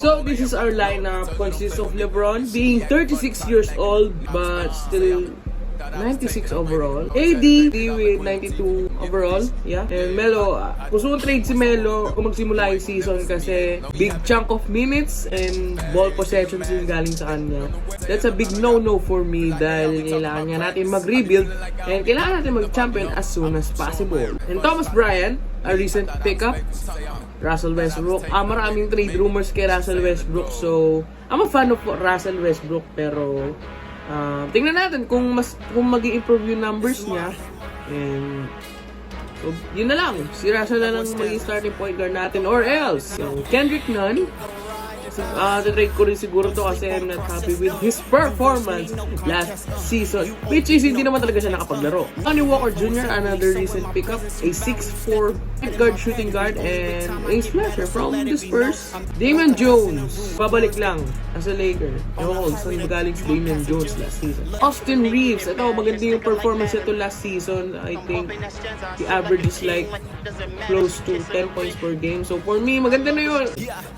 So this is our lineup. Consists of Lebron being 36 years old but still 96 overall. AD with 92 overall. Yeah. And Melo, gusto kong trade si Melo kung magsimula yung season kasi big chunk of minutes and ball possessions yung galing sa kanya. That's a big no-no for me dahil kailangan nga natin mag-rebuild and kailangan natin mag-champion as soon as possible. And Thomas Bryant, a recent pickup. Russell Westbrook. Maraming trade rumors kay Russell Westbrook. So, I'm a fan of Russell Westbrook pero tingnan natin kung mag-i-improve yung numbers niya. And so, yun na lang. Si Russell na lang maging starting point guard natin or else. So, Kendrick Nunn. Trade ko rin siguro to kasi I'm not happy with his performance last season, which is hindi naman talaga siya nakapaglaro. Lonnie Walker Jr., another recent pickup, a 6'4" guard, shooting guard, and a slasher from the Spurs. Damian Jones, pabalik lang as a Laker. Ewan ko, saan magaling si Damian Jones last season. Austin Reeves, ito maganda yung performance ito last season. I think the average is like close to 10 points per game. So for me, maganda na yun.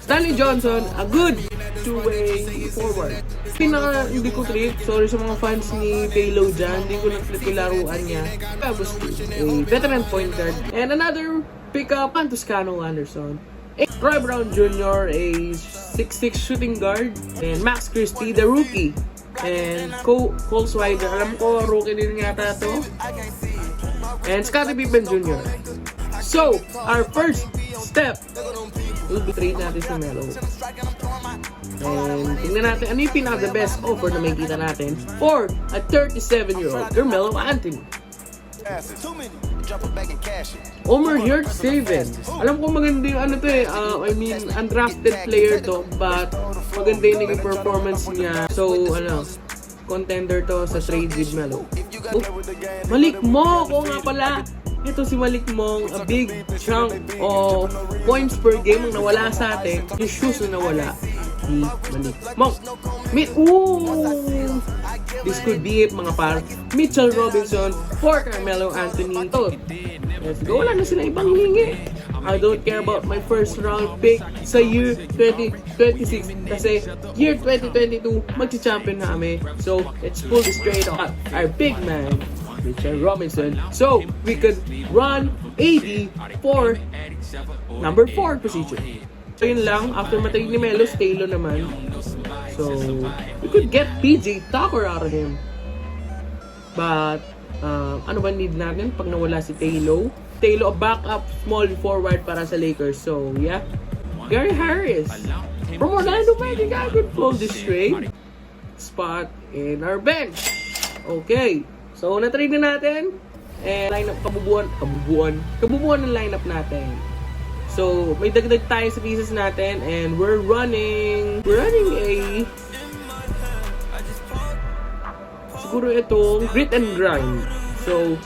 Stanley Johnson, a good two-way forward. Hindi ko trip, sorry sa mga fans ni Taylor dyan, hindi ko na-trip yung laruan niya. Tapos a veteran point guard. And another pickup, Toscano Anderson. Troy Brown Jr., a 6'6" shooting guard. And Max Christie, the rookie. And Cole Swider, alam ko, rookie din yata to. And Scottie Pippen Jr. So, our first step will be trade natin si Melo. And tingnan natin ano yung pinaka-the best offer na may kita natin for a 37-year-old Carmelo Anthony. Omer Yurtseven. Alam ko maganda yung ano to undrafted player to, but maganda yung naging performance niya. So, contender to sa trade with Melo. Malik Monk, oo nga pala. Ito si Malik Monk, a big chunk of points per game ang nawala sa atin. Yung shoes na nawala ni Malik Monk. This could be it mga par. Mitchell Robinson for Carmelo Anthony. Let's go, wala na sila ibang hiningi. I don't care about my first round pick sa year 2026 kasi year 2022 magsi-champion na kami. So, let's pull this straight off. Our big man, Mitchell Robinson. So, we could run AD for number 4 position. So, yun lang. After matay ni Melo, Taylor naman. So, we could get PJ Tucker out of him. But, ano ba need natin pag nawala si Taylor? Taylor, a backup small forward para sa Lakers. So, yeah. Gary Harris. From Orlando Magic, I could pull this trade. Spot in our bench. Okay. So, na-trade na natin. And lineup, kabubuan ng lineup natin. So, may dagdag tayo sa pieces natin. And we're running a siguro itong grit and grind. So,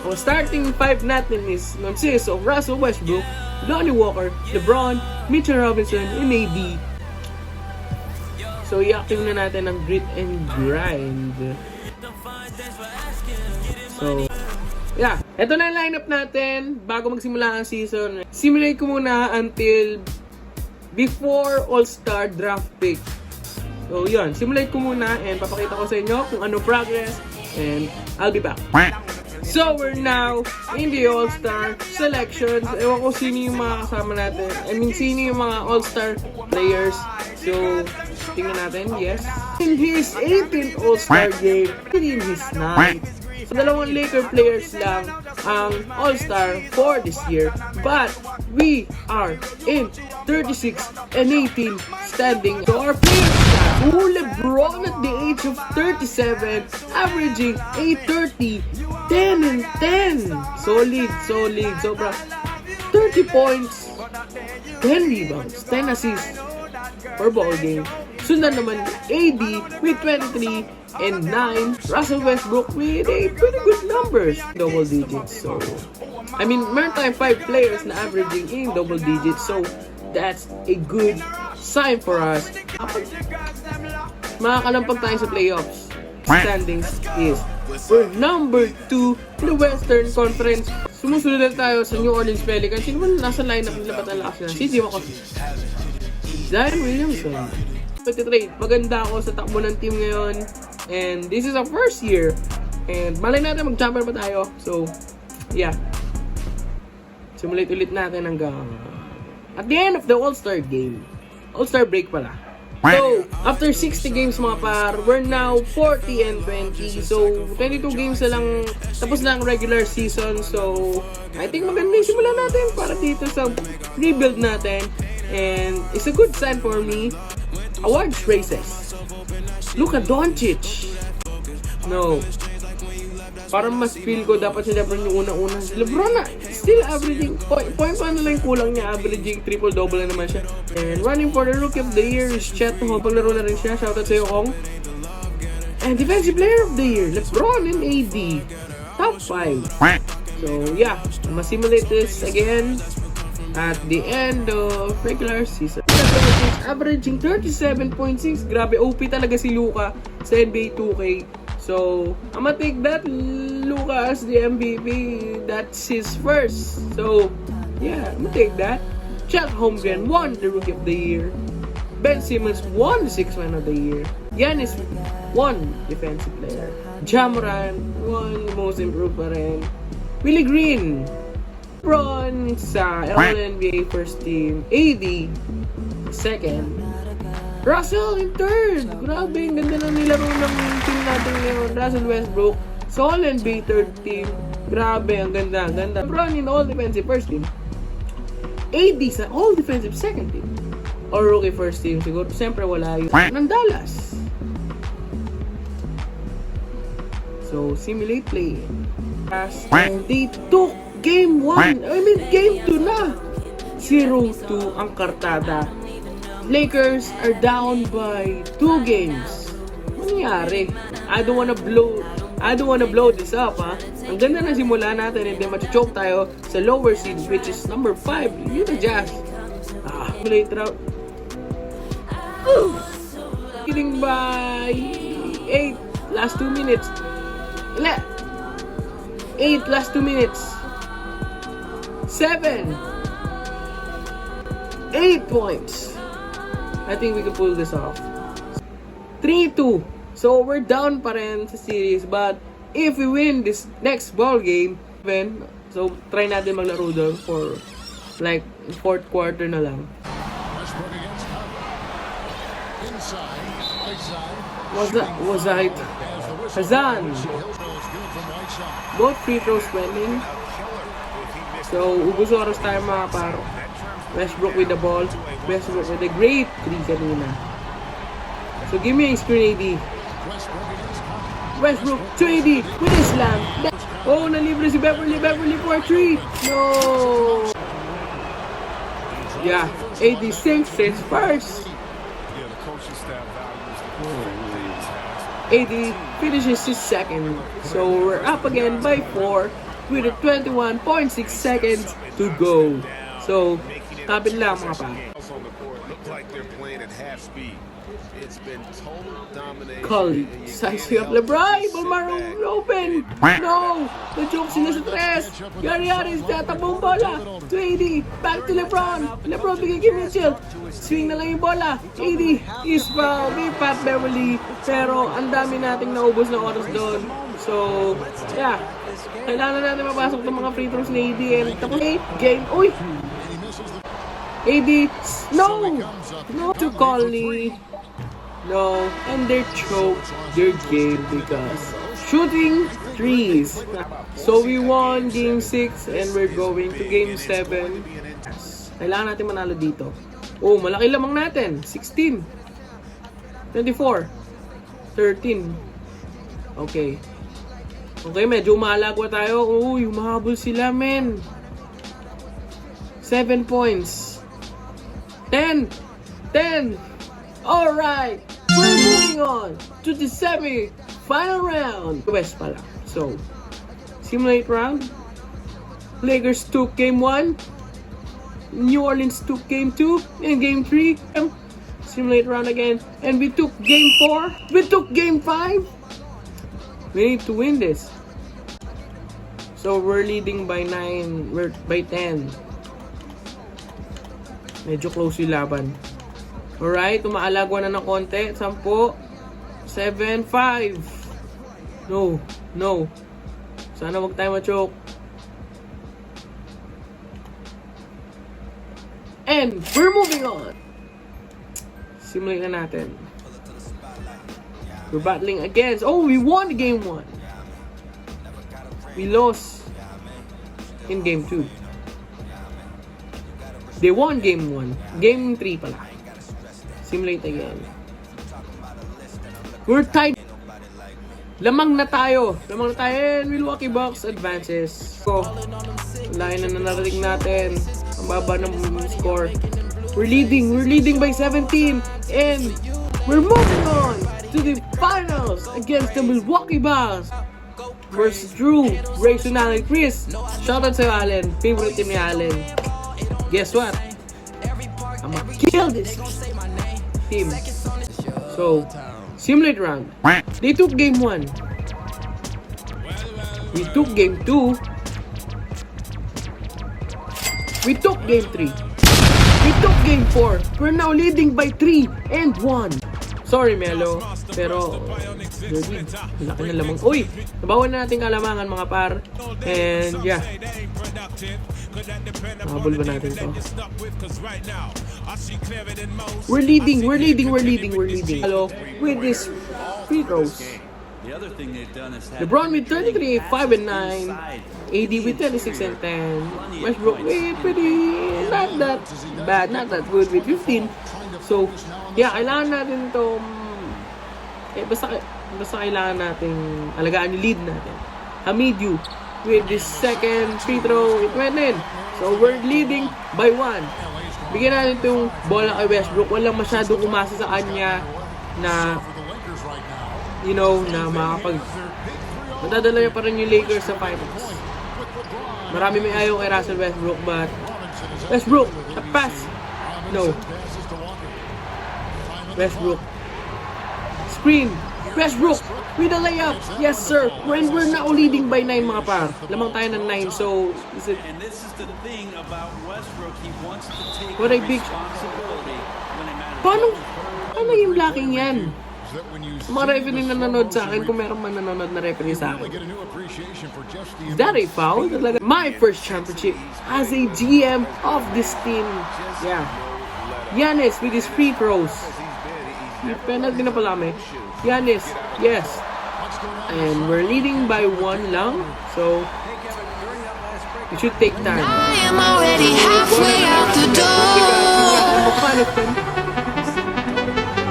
ang starting 5 natin is consists of Russell Westbrook, Lonnie Walker, Lebron, Mitchell Robinson, and AD. So, i-active na natin ang grit and grind. So, yeah. Ito na yung lineup natin bago magsimula ang season. Simulate ko muna until before All-Star draft pick. So, yun. Simulate ko muna and papakita ko sa inyo kung ano progress and I'll be back. So, we're now in the All-Star selections. Ewan ko sino yung mga kasama natin. Sino yung mga All-Star players. So, tingnan natin. Yes. In his 18th All-Star game, in his 9th. So, dalawang Laker players lang ang All-Star for this year. But, we are in 36 and 18 standing. So, our players now, Lebron at the age of 37, averaging 830, 10 and 10. Solid. Sobra. 30 points, 10 rebounds, 10 assists per ball game. Sundan naman AD with 23 and 9. Russell Westbrook with a pretty good numbers. Double digits. So, meron tayong 5 players na averaging in double digits. So, that's a good sign for us. Makakalampag tayo sa playoffs. Standings is we're number 2 in the Western Conference. Sumusunod na tayo sa New Orleans Pelicans. Sino man nasa lineup nila, ba't ang lakas na? CJ McCollum. Zion Williamson. 23, maganda ako sa takbo ng team ngayon. And this is our first year. And malay natin mag-champion pa tayo. So, yeah. Simulate ulit natin hanggang at the end of the All-Star game. All-Star break pala. So, after 60 games mga par, we're now 40 and 20. So, 22 games na lang, tapos na ang regular season. So, I think maganda yung simula natin para dito sa rebuild natin. And it's a good sign for me. Awards races. Luka Doncic. No. Parang mas feel ko dapat si Lebron yung unang-una. Si Lebron na, still averaging, point pa na lang kulang niya, averaging triple-double na naman siya. And running for the Rookie of the Year is Chet. Paglaro na rin siya. Shoutout sa'yo, Ong. And Defensive Player of the Year, Lebron and AD. Top 5. So, yeah. Masimulate this again at the end of regular season. Averaging 37.6. Grabe, OP talaga si Luka sa NBA 2K. So, I'm gonna take that Luka as the MVP. That's his first. So, yeah, I'm gonna take that. Chet Holmgren won the Rookie of the Year. Ben Simmons won the Sixth Man of the Year. Giannis won Defensive Player. Ja Morant won Most Improved pa rin. Willie Green Lebron sa LNBA First Team. AD second. Russell in third. Grabe, ang ganda na nilaro ng team natin ngayon. Russell Westbrook sa All-NBA third team. Grabe, ang ganda, ang ganda. LeBron in All-Defensive first team. AD sa All-Defensive second team. Or Rookie first team siguro. Siyempre wala yun. Ng Dallas. So, simulate play. And they took game 1. I mean, game 2 na. 0-2 ang kartada. Lakers are down by 2 games. Ano nangyari? I don't wanna blow this up, ha? Ang ganda na simula natin, and then machochoke tayo sa lower seed, which is number 5, Utah Jazz. Late round. Getting by 8 last 2 minutes. 8 last 2 minutes. 7. 8 points. I think we can pull this off. 3-2. So, we're down pa rin sa series. But, if we win this next ball game, so, try natin maglaro doon for, like, 4th quarter na lang. Was that? Hazan. Both free throws pending. So, ubos oras tayo mga paro. Westbrook with the ball. Westbrook with a great 3 kanina. So, give me a screen, AD. Westbrook to AD with a slam. Oh, nalibre si Beverly. Beverly for 3. No! Yeah, AD sinks his first. AD finishes his second. So, we're up again by 4 with 21.6 seconds to go. So, kapit lang mga pa. Curry, size up LeBron, Balmarong open. No, na-joke sila sa tres. Yari-yari, tatabong bola. To AD, back to LeBron. LeBron, bigay kay Mitchell. Swing na lang yung bola. AD is foul. May Pat Beverly. Pero, ang dami nating naubos na oras doon. So, yeah. Kailangan natin mapasok ng mga free throws ni AD. And tapos 8 game. Uy! AD, no to Conley, no, and they choke their game because shooting threes. So we won game 6 and we're going to game 7. Kailangan natin manalo dito. Oh, malaki lamang natin. 16, 24, 13. Okay. Okay, medyo umalagwa tayo. Uy, umahabol sila, men. 7 points. 10. Alright. We're moving on to the semi-final round. West pala. So, simulate round. Lakers took game 1. New Orleans took game 2. And game 3. Simulate round again. And we took game 4. We took game 5. We need to win this. So, we're leading by 9. We're by 10. Medyo close yung laban. Alright, umaalagwa na ng konti. 10, 7, 5. No, no. Sana wag tayo ma-choke. And we're moving on. Simulate na natin. We're battling against... Oh, we won game 1. We lost in game 2. They won game 1. Game 3 pala. Simulate again. We're tied. Lamang na tayo. Lamang na tayo. And Milwaukee Bucks advances. So, line na narating natin. Ang baba ng score. We're leading by 17. And we're moving on to the finals against the Milwaukee Bucks versus Drew, Rayson, Allen, Chris. Shoutout sa Allen. Favorite team ni Allen. Guess what? I'm gonna kill this team. So, simulate round. They took game 1. We took game 2. We took game 3. We took game 4. We're now leading by 3 and 1. Sorry, Melo. Pero, laki na lamang. Uy! Nabawan na natin kalamangan, mga par. And, yeah. Nakabol ba natin to? We're leading. Hello, with this free throws. Lebron with 33, 5 and 9. AD with 26 and 10. Westbrook with pretty, not that bad, not that good with 15. So, yeah, kailangan natin to, basta kailangan natin alagaan yung lead natin. Hamidu with this second free throw, it went in. So, we're leading by 1. Bigyan natin itong bola kay Westbrook. Walang masyadong umasa sa kanya na, you know, na madadala niya pa rin yung Lakers sa finals. Marami may ayaw kay Russell Westbrook, but Westbrook, the pass. No. Westbrook. Screen. Westbrook with a layup. Yes, sir. When we're now leading by 9, mga par. Lamang tayo ng 9, so is it... What a big... Paano yung blocking yan? Mga referee na nanonood sa akin, kung meron man nanonood na referee sa akin. Is that a foul? My first championship as a GM of this team. Yeah. Giannis with his free throws. Penalty na pala kami. Giannis, yes. And we're leading by 1 lang. So, we should take time. I am already halfway out the door.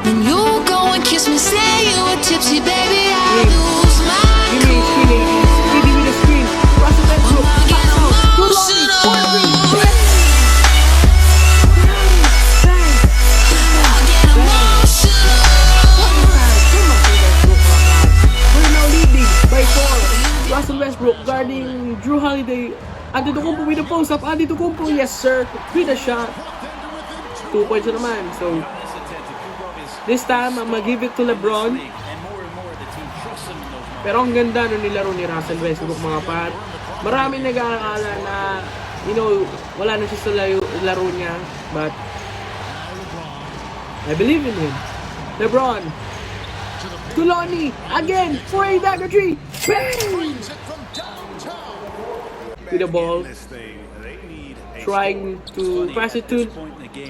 When you go and kiss me, say you were tipsy, baby, I lose my cool. Give me the screen. Russell Westbrook. I get emotional. We're now leading by 4. Russell Westbrook guarding Drew Holiday. Antetokounmpo with the post-up. Antetokounmpo, yes sir. With a shot. 2 points na naman. So, this time, I'm gonna give it to Lebron. Pero ang ganda nung nilaro ni Russell Westbrook, mga par. Maraming nag-aakala na, you know, wala na siya sa laro niya. But, I believe in him. Lebron. To Lonnie. Again. For a dagger 3. Bang! With the ball. Trying to pass it to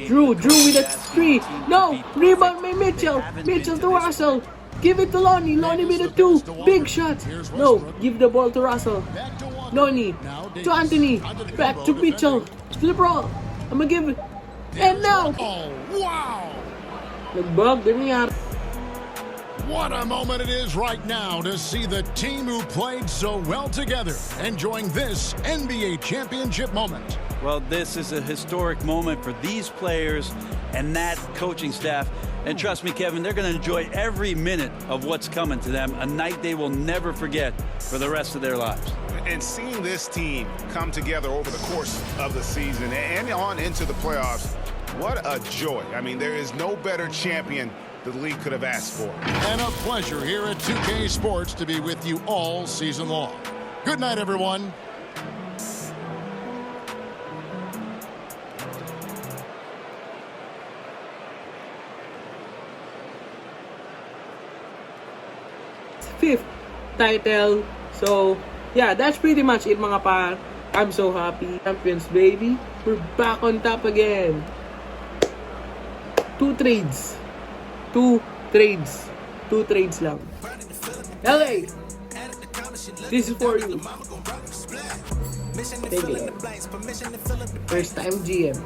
Drew with a 3. No! Rebound by Mitchell. Mitchell to Russell. Give it to Lonnie. Lonnie with a 2. Big shot. No. Give the ball to Russell. Lonnie. To Anthony. Back to Mitchell. To LeBron. I'm gonna give it. And now. Oh, wow! Nagbag. Ganyan. What a moment it is right now to see the team who played so well together enjoying this NBA championship moment. Well, this is a historic moment for these players and that coaching staff. And trust me, Kevin, they're going to enjoy every minute of what's coming to them, a night they will never forget for the rest of their lives. And seeing this team come together over the course of the season and on into the playoffs, what a joy. I mean, there is no better champion the league could have asked for. And a pleasure here at 2K Sports to be with you all season long. Good night, everyone. 5th title. So, yeah, that's pretty much it mga par. I'm so happy. Champions, baby. We're back on top again. 2 trades. 2 trades lang. LA, this is for you. Thank you. First time GM.